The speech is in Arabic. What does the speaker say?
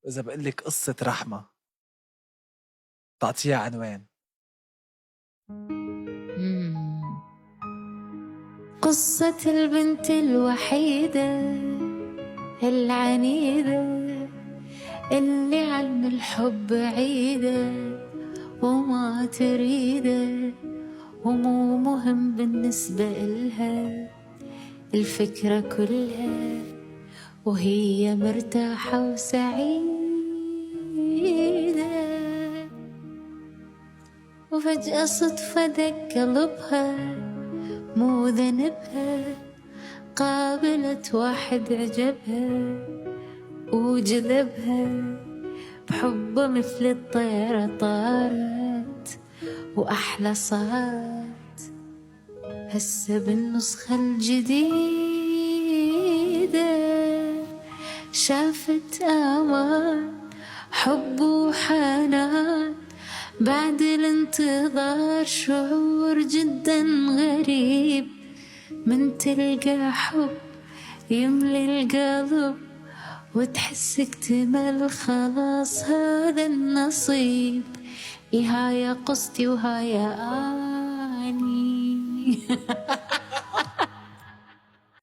وإذا بقول لك قصة رحمة تعطيها عنوان؟ مم. قصة البنت الوحيدة العنيدة اللي علم الحب عيدة وما تريده، ومو مهم بالنسبة إلها الفكرة كلها، وهي مرتاحة وسعيدة. وفجأة صدفة دق قلبها مو ذنبها، قابلت واحد عجبها وجذبها، بحبه مثل الطيرة طارت وأحلى صارت هسه بالنسخة الجديدة. شافت آمان حب وحنان بعد الانتظار، شعور جدا غريب من تلقى حب يملي القلب وتحس اكتمل خلاص هذا النصيب. هاي قصتي وهاي آني